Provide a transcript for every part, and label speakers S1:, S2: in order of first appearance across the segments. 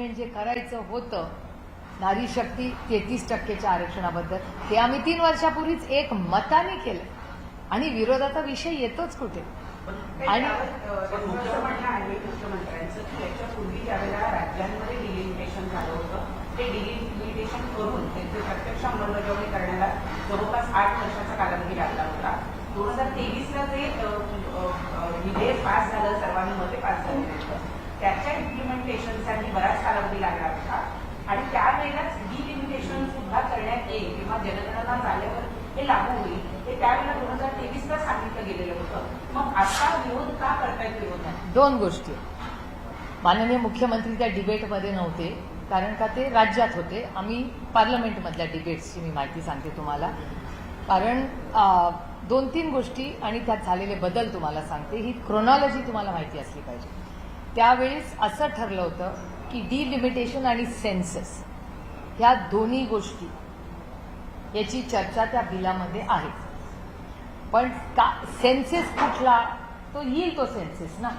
S1: Amendment जे करायचं होतं नारी शक्ती 33%च्या आरक्षणाबद्दल ते आम्ही 3 वर्षापूर्वीच एक मताने केलं आणि विरोधाचा विषय येतोच कुठे.
S2: आणि म्हणणं आहे मुख्यमंत्र्यांचं की याच्यापूर्वी ज्यावेळेला राज्यांमध्ये डिलिमिटेशन झालं होतं ते डिलिमिटेशन करून त्यांची प्रत्यक्ष अंमलबजावणी करण्याला जवळपास 8 वर्षाचा कालावधी लागला होता. 2023ला ते विधेयक पास झालं, सर्वांनी मते पास झालेलं होतं. त्याच्या इम्प्लिमेंटेशनसाठी बराच कालावधी लागला होता आणि त्यावेळेलाच डिलिमिटेशन सुद्धा करण्यात येईल किंवा जनगणना झाल्यावर हे लागू होईल हे त्यावेळेला 2023ला सांगितलं गेलेलं होतं. मग आता विरोध का करतायत विरोधात?
S1: 2 गोष्टी. माननीय मुख्यमंत्री त्या डिबेटमध्ये नव्हते कारण का ते राज्यात होते. आम्ही पार्लमेंटमधल्या डिबेट्सची मी माहिती सांगते तुम्हाला. कारण 2-3 गोष्टी आणि त्यात झालेले बदल तुम्हाला सांगते. ही क्रोनॉलॉजी तुम्हाला माहिती असली पाहिजे. त्यावेळेस असं ठरलं होतं की डिलिमिटेशन आणि सेन्सस ह्या दोन्ही गोष्टी याची चर्चा त्या बिलामध्ये आहे. पण का सेन्सेस कुठला तो येईल तो सेन्सेस ना.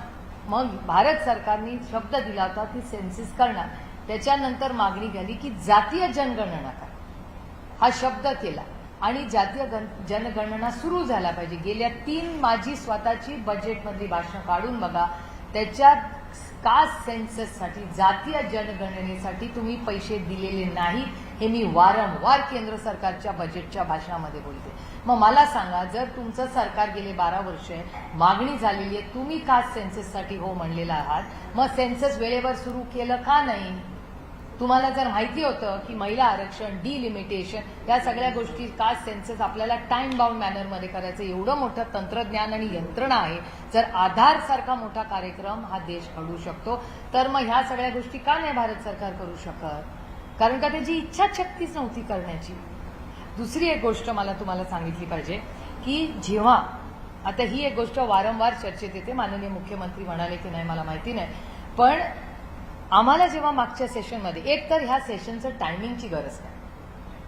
S1: मग भारत सरकारने शब्द दिला होता की सेन्सेस करणार. त्याच्यानंतर मागणी झाली की जातीय जनगणना करा हा शब्द केला आणि जातीय जनगणना सुरू झाला पाहिजे. गेल्या 3 माझी स्वतःची बजेटमधली भाषणं काढून बघा. त्याच्यात कास्ट सेन्सससाठी जातीय जनगणनेसाठी तुम्ही पैसे दिलेले नाही हे मी वारंवार केंद्र सरकारच्या बजेटच्या भाषणामध्ये बोलते. मग मला सांगा जर तुमचं सरकार गेले 12 वर्ष मागणी झालेली आहे तुम्ही कास्ट सेन्सससाठी हो म्हणलेला आहात मग सेन्सस वेळेवर सुरू केलं का नाही? तुम्हाला जर माहिती होतं की महिला आरक्षण डिलिमिटेशन या सगळ्या गोष्टी कास्ट सेन्सस आपल्याला टाइम बाउंड मॅनरमध्ये करायचं एवढं मोठं तंत्रज्ञान आणि यंत्रणा आहे. जर आधार सारखा मोठा कार्यक्रम हा देश घडू शकतो तर मग ह्या सगळ्या गोष्टी का नाही भारत सरकार करू शकत? कारण का त्याची इच्छाशक्तीच नव्हती करण्याची. दुसरी एक गोष्ट मला तुम्हाला सांगितली पाहिजे की जेव्हा आता ही एक गोष्ट वारंवार चर्चेत येते. माननीय मुख्यमंत्री म्हणाले की नाही मला माहिती नाही. पण आम्हाला जेव्हा मागच्या सेशनमध्ये एक तर ह्या सेशनचं टायमिंगची गरज नाही.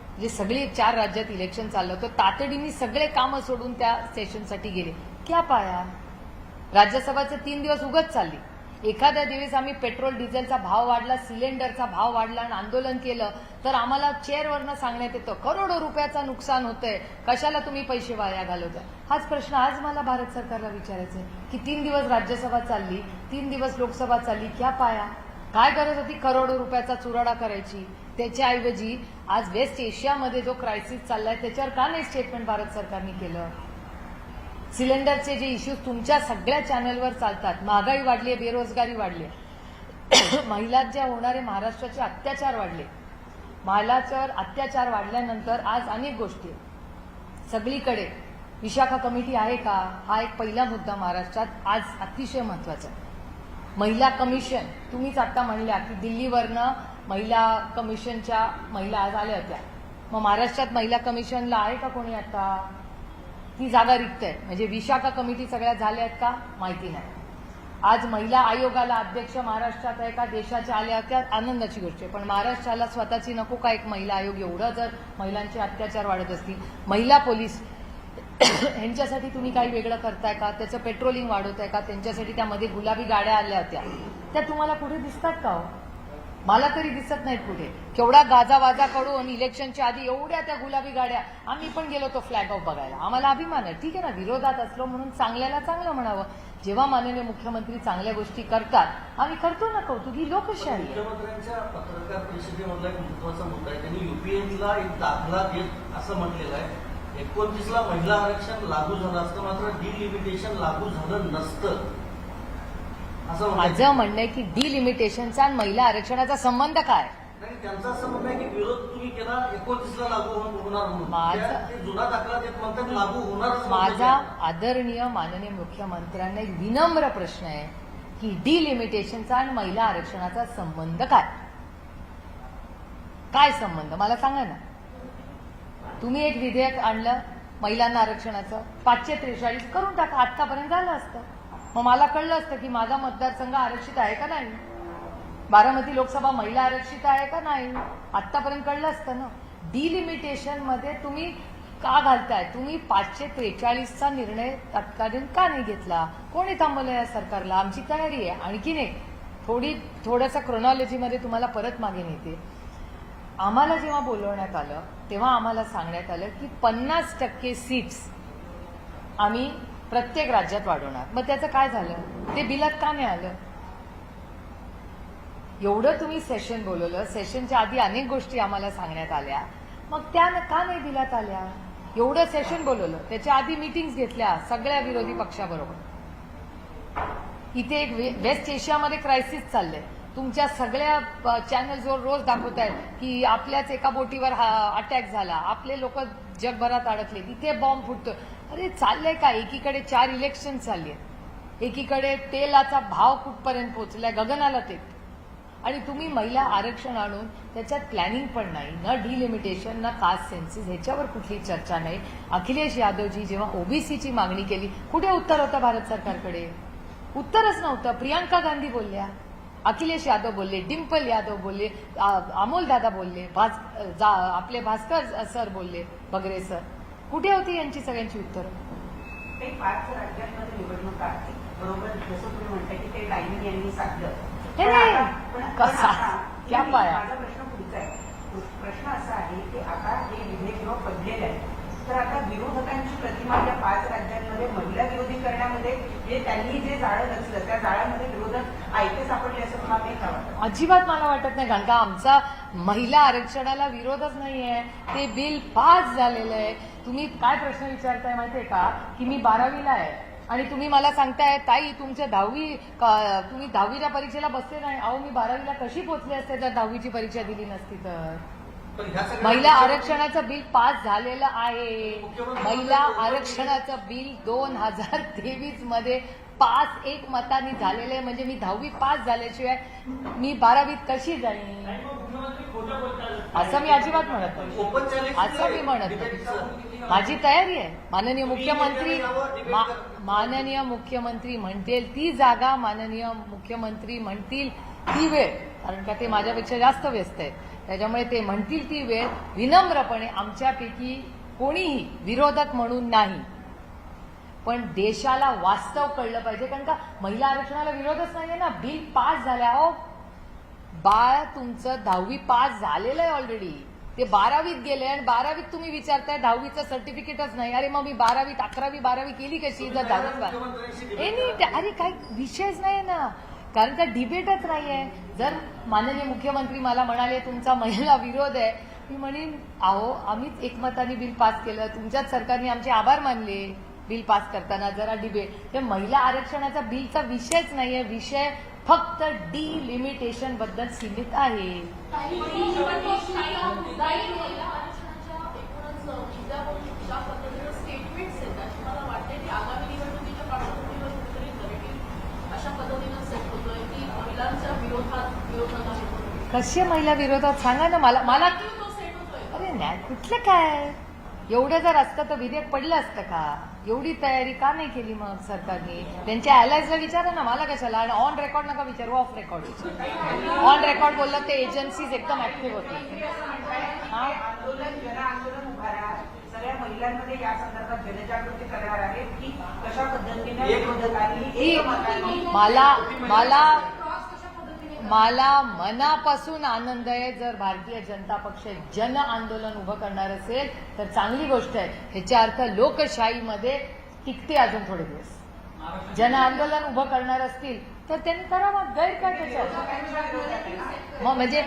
S1: म्हणजे सगळी 4 राज्यात इलेक्शन चाललं होतं तातडीने सगळे कामं सोडून त्या सेशनसाठी गेले. क्या पाया? राज्यसभाचे 3 दिवस उगत चालली. एखाद्या दिवस आम्ही पेट्रोल डिझेलचा भाव वाढला सिलेंडरचा भाव वाढला आणि आंदोलन केलं तर आम्हाला चेअरवरनं सांगण्यात येतं करोडो रुपयाचं नुकसान होतंय कशाला तुम्ही पैसे वाया घालवताय. हाच प्रश्न आज मला भारत सरकारला विचारायचा आहे की 3 दिवस राज्यसभा चालली 3 दिवस लोकसभा चालली क्या पाया? काय गरज होती करोडो रुपयाचा चुराडा करायची? त्याच्याऐवजी आज वेस्ट एशियामध्ये जो क्रायसिस चाललाय त्याच्यावर का नाही स्टेटमेंट भारत सरकारने केलं? सिलेंडरचे जे इश्यूज तुमच्या सगळ्या चॅनलवर चालतात. महागाई वाढली बेरोजगारी वाढली महिलांवर ज्या होणारे महाराष्ट्राचे अत्याचार वाढले. महिलांवर अत्याचार वाढल्यानंतर आज अनेक गोष्टी सगळीकडे विशाखा कमिटी आहे का हा एक पहिला मुद्दा महाराष्ट्रात आज अतिशय महत्वाचा आहे. महिला कमिशन तुम्हीच आता म्हणल्या की दिल्लीवरनं महिला कमिशनच्या महिला आज आल्या होत्या. मग महाराष्ट्रात महिला कमिशनला आहे का कोणी? आता ती जागा रिक्त आहे. म्हणजे विशाखा कमिटी सगळ्या झाल्या आहेत का माहिती नाही. आज महिला आयोगाला अध्यक्ष महाराष्ट्रात आहे का देशाच्या आल्या होत्या आनंदाची गोष्ट आहे. पण महाराष्ट्राला स्वतःची नको का एक महिला आयोग? एवढं जर महिलांचे अत्याचार वाढत असतील महिला पोलीस ह्यांच्यासाठी तुम्ही काही वेगळं करताय का? त्याचं पेट्रोलिंग वाढवताय का? त्यांच्यासाठी त्यामध्ये गुलाबी गाड्या आल्या होत्या त्या तुम्हाला कुठे दिसतात का हो? मला तरी दिसत नाहीत कुठे. केवढा गाजावाजा करून इलेक्शनच्या आधी एवढ्या त्या गुलाबी गाड्या. आम्ही पण गेलो तो फ्लॅग ऑफ बघायला. आम्हाला अभिमान आहे. ठीक आहे ना विरोधात असलो म्हणून चांगल्याला चांगलं म्हणावं. जेव्हा माननीय मुख्यमंत्री चांगल्या गोष्टी करतात आम्ही करतो ना कौतुक. ही लोकशाही आहे.
S3: मुख्यमंत्र्यांच्या पत्रकार परिषदेमधला एक महत्वाचा मुद्दा आहे. त्यांनी युपीएला एक दाखला देत असं म्हटलेलं आहे 29ला महिला आरक्षण लागू झालं असतं मात्र डिलिमिटेशन लागू झालं नसतं असं
S1: माझं म्हणणं आहे की डिलिमिटेशनचा आणि महिला आरक्षणाचा संबंध काय?
S3: नाही त्यांचा असं म्हणणं आहे की विरोध तुम्ही केला 29ला लागू होणार म्हणून ते जुना दाखला देत म्हणतात लागू होणार.
S1: माझा आदरणीय माननीय मुख्यमंत्र्यांना एक विनम्र प्रश्न आहे की डिलिमिटेशनचा आणि महिला आरक्षणाचा संबंध काय? काय संबंध मला सांगा ना. तुम्ही एक विधेयक आणलं महिलांना आरक्षणाचं 543 करून टाका आतापर्यंत झालं असतं. मग मला कळलं असतं की माझा मतदारसंघ आरक्षित आहे का नाही. बारामती लोकसभा महिला आरक्षित आहे का नाही आतापर्यंत कळलं असतं ना. डिलिमिटेशन मध्ये तुम्ही का घालताय? तुम्ही 543चा निर्णय तत्कालीन का नाही घेतला? कोणी थांबवलं या सरकारला? आमची तयारी आहे. आणखीन एक थोडंसं क्रोनॉलॉजीमध्ये तुम्हाला परत मागे नेते. आम्हाला जेव्हा बोलवण्यात आलं तेव्हा आम्हाला सांगण्यात आलं की 50% सीट्स आम्ही प्रत्येक राज्यात वाढवणार. मग त्याचं काय झालं? ते बिलात का नाही आलं? एवढं तुम्ही सेशन बोलवलं, सेशनच्या आधी अनेक गोष्टी आम्हाला सांगण्यात आल्या, मग त्या का नाही बिलात आल्या? एवढं सेशन बोलवलं, त्याच्या आधी मीटिंग्स घेतल्या सगळ्या विरोधी पक्षाबरोबर. इथे एक वेस्ट एशियामध्ये क्रायसिस चाललंय. तुमच्या सगळ्या चॅनल्सवर रोज दाखवत आहेत की आपल्याच एका बोटीवर अटॅक झाला, आपले लोक जगभरात अडकले, तिथे बॉम्ब फुटतोय. अरे चाललंय का? एकीकडे 4 इलेक्शन चालली आहेत, एकीकडे तेलाचा भाव कुठपर्यंत पोहोचलाय, गगनाला टेक, आणि तुम्ही महिला आरक्षण आणून त्याच्यात प्लॅनिंग पण नाही, न डिलिमिटेशन, न कास्ट सेन्सिस, ह्याच्यावर कुठली चर्चा नाही. अखिलेश यादवजी जेव्हा ओबीसीची मागणी केली, कुठे उत्तर होतं भारत सरकारकडे? उत्तरच नव्हतं. प्रियांका गांधी बोलल्या, अखिलेश यादव बोलले, डिम्पल यादव बोलले, अमोल दादा बोलले, आपले भास्कर सर बोलले, बगरे सर. कुठे होती यांची सगळ्यांची उत्तरं?
S2: काही 5 राज्यांमध्ये निवडणुका आहेत, बरोबर. जसं तुम्ही म्हणताय की ते टायमिंग यांनी साधलं.
S1: हे नाही, कसा क्या पाया?
S2: माझा प्रश्न पुढचा आहे. प्रश्न असा आहे की आता हे विधेयक जेव्हा पडलेलं आहे, तर आता विरोधकांची प्रतिमा या 5 राज्यांमध्ये महिला विरोधी करण्यामध्ये जे त्यांनी जे जाळं रचलं, त्या जाळ्यामध्ये विरोधक आयते सापडले असं तुम्हाला नाही का वाटतं?
S1: अजिबात मला वाटत नाही, कारण का आमचा महिला आरक्षणाला विरोधच नाहीये. ते बिल पास झालेलं आहे. तुम्ही काय प्रश्न विचारताय माहितीये का? की मी 12वीला आहे आणि तुम्ही मला सांगताय ताई तुमच्या तुम्ही 10वीच्या परीक्षेला बसले नाही. अहो, मी 12वीला कशी पोहोचले असते जर 10वीची परीक्षा दिली नसती तर? महिला आरक्षणाचं बिल पास झालेलं आहे. महिला आरक्षणाचं बिल 2023 मध्ये 5-1 मतांनी झालेलं आहे. म्हणजे मी 10वी पास झाल्याशिवाय मी 12वीत कशी जाईन? असं मी अजिबात म्हणत नाही. असं मी म्हणत नाही. माझी तयारी आहे. माननीय मुख्यमंत्री म्हणतील ती जागा, माननीय मुख्यमंत्री म्हणतील ती वेळ, कारण का ते माझ्यापेक्षा जास्त व्यस्त आहेत. त्याच्यामुळे ते म्हणतील ती वेळ विनम्रपणे, आमच्यापैकी कोणीही विरोधक म्हणून नाही, पण देशाला वास्तव कळलं पाहिजे. कारण का महिला आरक्षणाला विरोधच नाहीये ना. बिल पास झाल्या. अहो बाळ, तुमचं 10वी पास झालेलं आहे ऑलरेडी. ते 12वीत गेले आणि 12वीत तुम्ही विचारताय 10वीचं सर्टिफिकेटच नाही. अरे मग मी 12वीत 11वी 12वी केली कशी जर 10वीत? अरे काही विषयच नाही ना, कारण का डिबेटच नाहीये. जर माननीय मुख्यमंत्री मला म्हणाले तुमचा महिला विरोध आहे, मी म्हणेन अहो आम्हीच एकमताने बिल पास केलं, तुमच्याच सरकारने आमचे आभार मानले बिल पास करताना. जरा डिबेट. ते महिला आरक्षणाचा बिलचा विषयच नाहीये. विषय फक्त डिलिमिटेशन बद्दल सीमित आहे. कसे महिला विरोधात सांगा ना मला. अरे नाही, कुठलं काय? एवढं जर असतं तर विधेयक पडलं असतं का? एवढी तयारी का नाही केली मग सरकारने? त्यांच्या अलायन्सला विचारा ना, मला कशाला? आणि ऑन रेकॉर्ड नका विचारू, ऑफ रेकॉर्ड विचारू. ऑन रेकॉर्ड बोललं ते एजन्सीज एकदम ऍक्टिव्ह होते.
S2: जन आंदोलन उभारा, सगळ्या महिलांमध्ये या संदर्भात जनजागृती करणार आहे की कशा पद्धतीने विरोधकांनी
S1: मला मनापासून आनंद आहे. जर भारतीय जनता पक्ष जन आंदोलन उभं करणार असेल तर चांगली गोष्ट आहे. ह्याचा अर्थ लोकशाहीमध्ये टिकते अजून थोडे दिवस. जन आंदोलन उभं करणार असतील तर त्यांनी करावं, गैर काय त्याच्यात? मग म्हणजे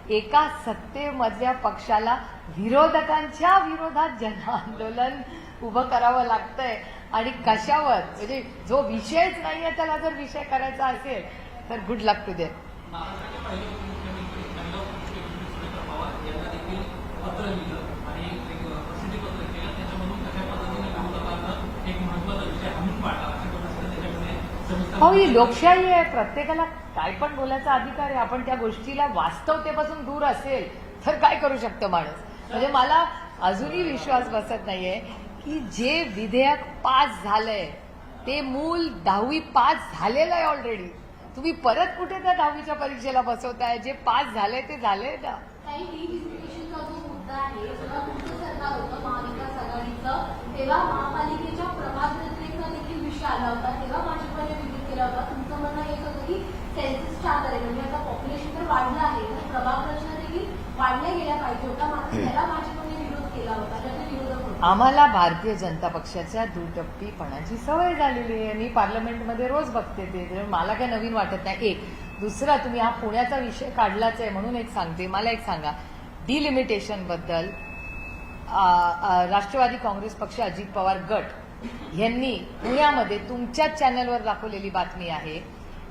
S1: एका सत्तेमधल्या पक्षाला विरोधकांच्या विरोधात जन आंदोलन उभं करावं लागतंय, आणि कशावर? म्हणजे जो विषयच नाहीये त्याला जर विषय करायचा असेल तर गुड लक टू देम. हो, ही लोकशाही आहे. प्रत्येकाला काय पण बोलायचा अधिकार आहे. आपण त्या गोष्टीला वास्तवतेपासून दूर असेल तर काय करू शकतं माणूस? म्हणजे मला अजूनही विश्वास बसत नाहीये की जे विधेयक पास झालंय ते मूल 10वी पास झालेलं आहे ऑलरेडी. तुम्ही परत कुठे त्या 10वीच्या परीक्षेला बसवताय? जे पास झालंय ते झालंय ना.
S4: काही डिलिमिटेशनचा जो मुद्दा आहे, जेव्हा तुमचं सरकार होतं महाविकास आघाडीचं, तेव्हा महापालिकेच्या प्रभाग व्यतिरिक्त देखील विषय आला होता. तेव्हा भाजपने विरोध केला होता. तुमचं म्हणणं येत होतं की सेन्ससच्या आधारे म्हणजे आता पॉप्युलेशन तर वाढलं आहे तर प्रभाग रचना देखील वाढल्या गेल्या पाहिजे होता मात्र त्याला भाजपने विरोध केला होता त्याचे विरोधक होते.
S1: आम्हाला भारतीय जनता पक्षाच्या दुटप्पीपणाची सवय झालेली आहे. मी पार्लमेंटमध्ये रोज बघते ते, त्यामुळे मला काय नवीन वाटत नाही. एक दुसरा, तुम्ही हा पुण्याचा विषय काढलाच आहे म्हणून एक सांगते. मला एक सांगा, डिलिमिटेशन बद्दल राष्ट्रवादी काँग्रेस पक्ष अजित पवार गट यांनी पुण्यामध्ये तुमच्याच चॅनलवर दाखवलेली बातमी आहे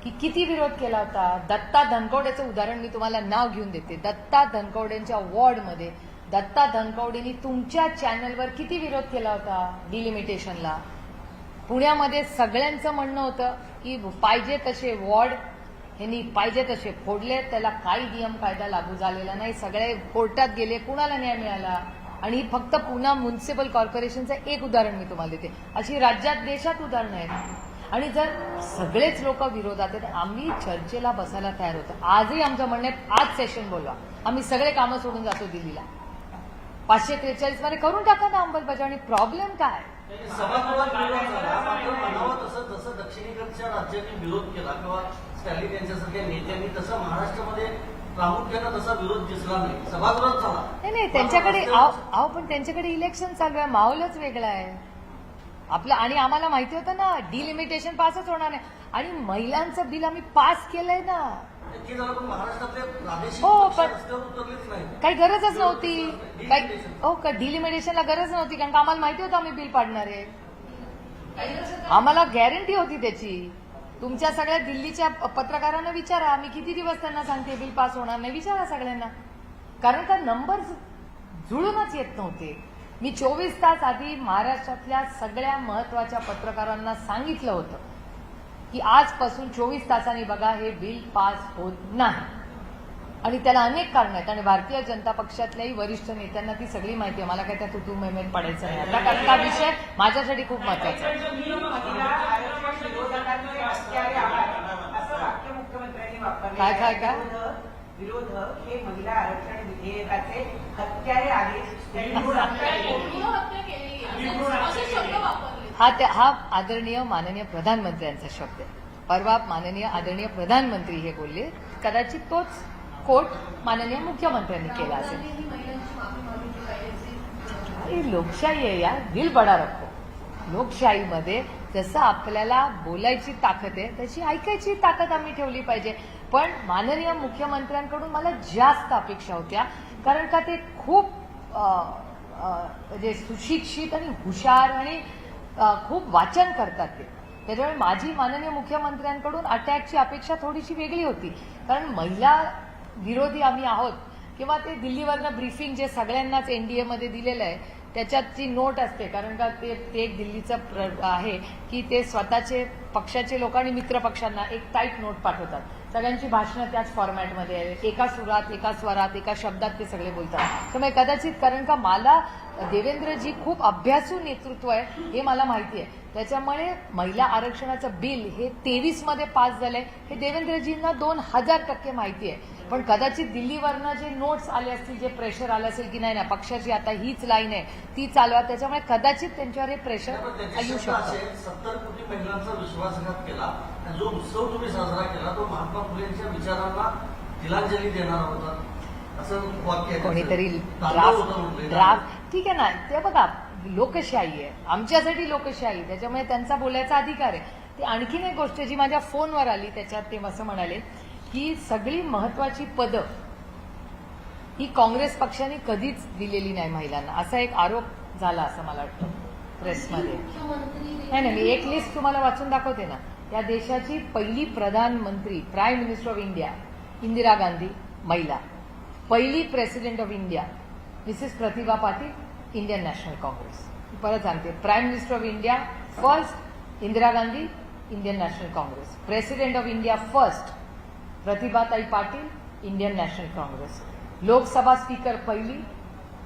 S1: की किती विरोध केला होता. दत्ता धनकवडेचं उदाहरण मी तुम्हाला नाव घेऊन देते. दत्ता धनकवडेंच्या वॉर्डमध्ये दत्ता धनकवडेंनी तुमच्या चॅनलवर किती विरोध केला होता डिलिमिटेशनला. पुण्यामध्ये सगळ्यांचं म्हणणं होतं की पाहिजे तसे वॉर्ड यांनी पाहिजे तसे फोडले, त्याला काही नियम कायदा लागू झालेला नाही, सगळे कोर्टात गेले, कुणाला न्याय मिळाला. आणि फक्त पुणे म्युनिसिपल कॉर्पोरेशनचं एक उदाहरण मी तुम्हाला देते. अशी राज्यात देशात उदाहरणं आहेत. आणि जर सगळेच लोक विरोधात आहेत, आम्ही चर्चेला बसायला तयार होतो. आजही आमचं म्हणणं आहे, आज सेशन बोलवा, आम्ही सगळे कामं सोडून जातो दिल्लीला. 543 मध्ये करून टाका ना अंमलबजावणी. प्रॉब्लेम काय?
S3: सभागृहात विरोध झाला, मात्र म्हणावं तसं जसं दक्षिणेकडच्या राज्यांनी विरोध केला किंवा स्टॅलिन यांच्यासारख्या नेत्यांनी, तसं महाराष्ट्रामध्ये प्रामुख्यानं तसा विरोध दिसला नाही. सभागृहात झाला
S1: नाही, त्यांच्याकडे अहो पण त्यांच्याकडे इलेक्शन चालू आहे, माहोलच वेगळा आहे आपलं. आणि आम्हाला माहिती होतं ना डिलिमिटेशन पासच होणार नाही. आणि महिलांचं बिल आम्ही पास केलंय ना.
S3: ते झालं, पण महाराष्ट्रातले प्रादेशिक
S1: हो,
S3: पक्ष
S1: पण
S3: रस्त्यावर उतरलेच नाही.
S1: काही गरजच नव्हती. काही हो का डिलिमिटेशनला गरज नव्हती, कारण का आम्हाला माहिती होतं आम्ही बिल पाडणार आहे. आम्हाला गॅरंटी होती त्याची. तुमच्या सगळ्या दिल्लीच्या पत्रकारांना विचारा, मी किती दिवस त्यांना सांगते बिल पास होणार नाही, विचारा सगळ्यांना. कारण का नंबर जुळूनच येत नव्हते. मी 24 तास आधी महाराष्ट्रातल्या सगळ्या महत्वाच्या पत्रकारांना सांगितलं होतं की आजपासून 24 तासांनी बघा हे बिल पास होत नाही. आणि त्याला अनेक कारण आहेत. आणि भारतीय जनता पक्षातल्याही वरिष्ठ नेत्यांना ती सगळी माहिती आहे. मला काय त्या तुतू मेमेत पडायचं नाही. आता कारण का विषय माझ्यासाठी खूप महत्वाचा आहे.
S2: महिला आरक्षण विरोधकांचे हत्यारे आहात असं वाक्य मुख्यमंत्र्यांनी वापरले.
S1: काय?
S2: विरोधक हे महिला आरक्षण विधेयकाचे हत्यारे आहेत. त्यांनी हत्या केली.
S4: हत्या केली असे शब्द वापरले.
S1: हा आदरणीय माननीय प्रधानमंत्र्यांचा शब्द आहे. परवा माननीय आदरणीय प्रधानमंत्री हे बोलले. कदाचित तोच कोट माननीय मुख्यमंत्र्यांनी केला असेल.
S4: महिलांची माफी मागितली पाहिजे.
S1: ही लोकशाही आहे यार, दिल बडा रखो. लोकशाहीमध्ये जसं आपल्याला बोलायची ताकद आहे तशी ऐकायची ताकद आम्ही ठेवली पाहिजे. पण माननीय मुख्यमंत्र्यांकडून मला जास्त अपेक्षा होत्या, कारण का ते खूप म्हणजे सुशिक्षित आणि हुशार आणि खूप वाचन करतात ते. त्याच्यामुळे माझी माननीय मुख्यमंत्र्यांकडून अटॅकची अपेक्षा थोडीशी वेगळी होती. कारण महिला विरोधी आम्ही आहोत किंवा ते दिल्लीवरनं ब्रीफिंग जे सगळ्यांनाच एनडीएमध्ये दिलेलं आहे त्याच्यात जी नोट असते, कारण का ते एक दिल्लीचं आहे की ते स्वतःचे पक्षाचे लोक आणि मित्र पक्षांना एक टाईट नोट पाठवतात. सगळ्यांची भाषणं त्याच फॉर्मॅटमध्ये आहे, एका सुरात, एका स्वरात, एका शब्दात ते सगळे बोलतात. त्यामुळे कदाचित कारण का मला देवेंद्रजी खूप अभ्यासू नेतृत्व आहे हे मला माहिती आहे. त्याच्यामुळे महिला आरक्षणाचं बिल हे 23 मध्ये पास झालंय हे देवेंद्रजींना 2000% माहिती आहे. पण कदाचित दिल्लीवरनं जे नोट्स आले असतील, जे प्रेशर आलं असेल की नाही पक्षाची आता हीच लाईन आहे ती चालवा, त्याच्यामुळे कदाचित त्यांच्यावर हे प्रेशर येऊ शकतं.
S3: 70 कोटी महिलांचा विश्वासघात केला आणि जो उत्सव तुम्ही साजरा केला तो महात्मा फुलेंच्या विचारांना तिलांजली देणार होता असं वाक्य
S1: कोणीतरी ड्राफ्ट ठीक आहे ना. ते बघा लोकशाही आहे, आमच्यासाठी लोकशाही, त्याच्यामुळे त्यांचा बोलायचा अधिकार आहे. ते आणखीन एक गोष्ट जी माझ्या फोनवर आली त्याच्यात ते असं म्हणाले की सगळी महत्वाची पदं ही काँग्रेस पक्षाने कधीच दिलेली नाही महिलांना, असा एक आरोप झाला असं मला वाटतं प्रेसमध्ये. नाही, मी एक लिस्ट तुम्हाला वाचून दाखवते ना. या देशाची पहिली प्रधानमंत्री prime minister of India Indira Gandhi महिला, पहिली president of India Mrs Pratibha Patil Indian National Congress. परत सांगते, prime minister of India first Indira Gandhi Indian National Congress, president of India first Pratibhatai Patil Indian National Congress, Lok Sabha speaker पहिली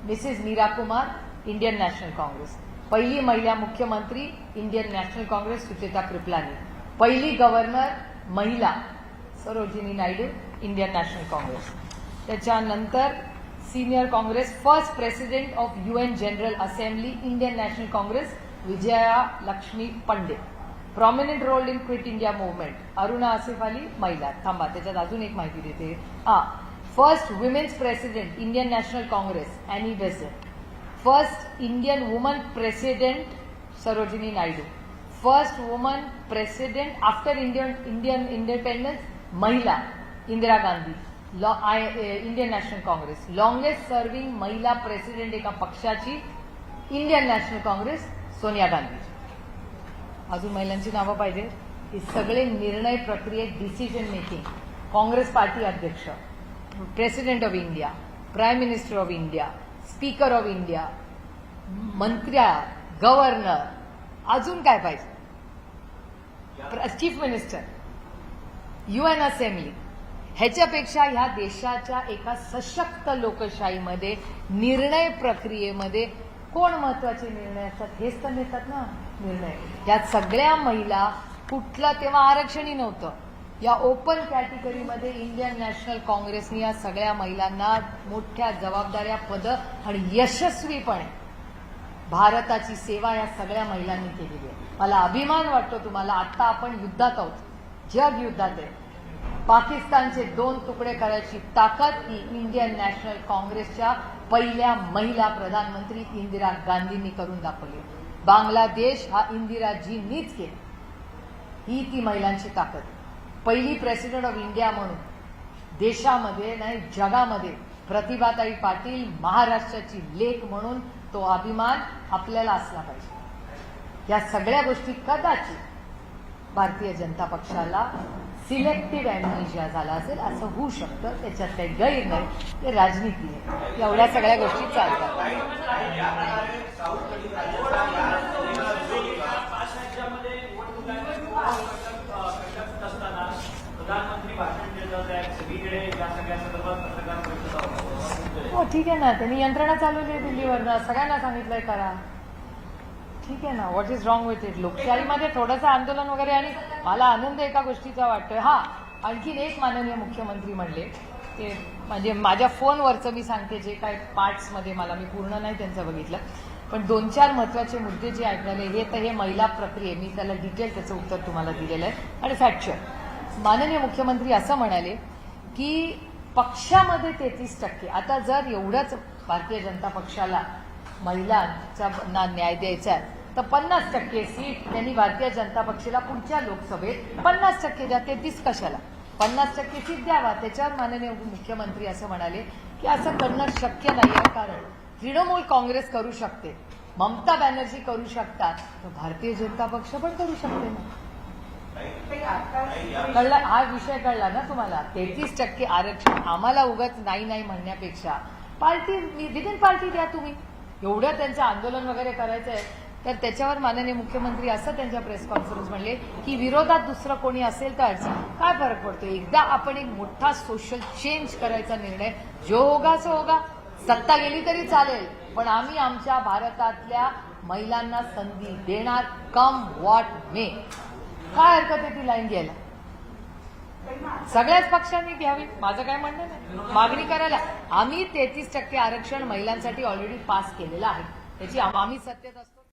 S1: Mrs Meera Kumar Indian National Congress, पहिली महिला मुख्यमंत्री Indian National Congress Sucheta Kripalani, पहिली governor महिला Sarojini Naidu Indian National Congress. त्याच्यानंतर senior Congress first president of UN general assembly Indian National Congress Vijaya Lakshmi Pandit. Prominent role in Quit India Movement Aruna Asaf Ali महिला. थांबा, त्याच्यात अजून एक माहिती देते. First women's president Indian National Congress Annie Besant. First Indian woman president Sarojini Naidu. First woman president after Indian independence महिला Indira Gandhi. Indian National Congress. Longest serving महिला president एका पक्षाची Indian National Congress Sonia Gandhi. अजून महिलांची नावं पाहिजे. हे सगळे निर्णय प्रक्रियेत डिसिजन मेकिंग काँग्रेस पार्टी अध्यक्ष, president of India, prime minister of India, speaker of India, मंत्र्या, गव्हर्नर, अजून काय पाहिजे, चीफ मिनिस्टर, UN असेंब्ली. ह्याच्यापेक्षा ह्या देशाच्या एका सशक्त लोकशाहीमध्ये निर्णय प्रक्रियेमध्ये कोण महत्वाचे निर्णय असतात हेच तर नेतात ना निर्णय. यात सगळ्या महिला, कुठलं तेव्हा आरक्षणही नव्हतं, या ओपन कॅटेगरीमध्ये इंडियन नॅशनल काँग्रेसने या सगळ्या महिलांना मोठ्या जबाबदाऱ्या, पदं आणि यशस्वीपणे भारताची सेवा या सगळ्या महिलांनी केलेली आहे. मला अभिमान वाटतो तुम्हाला. आता आपण युद्धात आहोत, जग युद्धात आहे. पाकिस्तानचे 2 तुकडे करायची ताकद ही इंडियन नॅशनल काँग्रेसच्या पहिल्या महिला प्रधानमंत्री इंदिरा गांधींनी करून दाखवली. बांगलादेश हा इंदिराजींनीच केला. ही ती महिलांची ताकद. पहिली प्रेसिडेंट ऑफ इंडिया म्हणून देशामध्ये नाही जगामध्ये प्रतिभाताई पाटील महाराष्ट्राची लेक म्हणून तो अभिमान आपल्याला असला पाहिजे. या सगळ्या गोष्टी कदाचित भारतीय जनता पक्षाला सिलेक्टिव्ह ॲम्नेशिया झाला असेल असं होऊ शकतं. त्याच्यात काही गैर नाही, ते राजनीती आहे. एवढ्या सगळ्या गोष्टी चालतात.
S5: प्रधानमंत्री भाषण देतात आहेत सगळीकडे या सगळ्या संदर्भात पत्रकार परिषदा.
S1: हो ठीक आहे ना, त्यांनी यंत्रणा चालवली आहे दिल्लीवरनं, सगळ्यांना सांगितलंय करा. ठीक आहे ना, what is wrong with it. लोकशाहीमध्ये थोडंसं आंदोलन वगैरे. आणि मला आनंद एका गोष्टीचा वाटतोय. आणखीन एक माननीय मुख्यमंत्री म्हणले, ते म्हणजे माझ्या फोनवरचं मी सांगते जे काय पार्ट्समध्ये मला, मी पूर्ण नाही त्यांचं बघितलं, पण 2-4 महत्वाचे मुद्दे जे ऐकलेले हे तर हे महिला प्रक्रिये, मी त्याला डिटेल त्याचं उत्तर तुम्हाला दिलेलं आहे आणि फॅक्च्युअल. माननीय मुख्यमंत्री असं म्हणाले की पक्षामध्ये 33%. आता जर एवढंच भारतीय जनता पक्षाला महिलांचा न्याय द्यायचा आहे तर 50% सीट त्यांनी भारतीय जनता पक्षाला पुढच्या लोकसभेत 50% द्या. 33 कशाला, 50% सीट द्यावा. त्याच्यावर माननीय मुख्यमंत्री असं म्हणाले की असं करणं शक्य नाही आहे, कारण तृणमूल काँग्रेस करू शकते, ममता बॅनर्जी करू शकतात, तर भारतीय जनता पक्ष पण करू शकते ना. कळला हा विषय, कळला ना तुम्हाला. 33% आरक्षण आम्हाला उगाच नाही म्हणण्यापेक्षा पार्टी विदिन पार्टी द्या तुम्ही. एवढं त्यांचं आंदोलन वगैरे करायचं आहे तर त्याच्यावर माननीय मुख्यमंत्री असं त्यांच्या प्रेस कॉन्फरन्स म्हणले की विरोधात दुसरं कोणी असेल तर अडचण काय फरक पडतो. एकदा आपण एक मोठा सोशल चेंज करायचा निर्णय, जो होगा सो होगा, सत्ता गेली तरी चालेल, पण आम्ही आमच्या भारतातल्या महिलांना संधी देणार, कम व्हॉट मे. काय हरकत आहे ती लाईन घ्यायला. सगळ्याच पक्षांनी घ्यावी, माझं काय म्हणणं नाही. मागणी करायला आम्ही 33% आरक्षण महिलांसाठी ऑलरेडी पास केलेलं आहे. त्याची आम्ही सत्तेत असतो.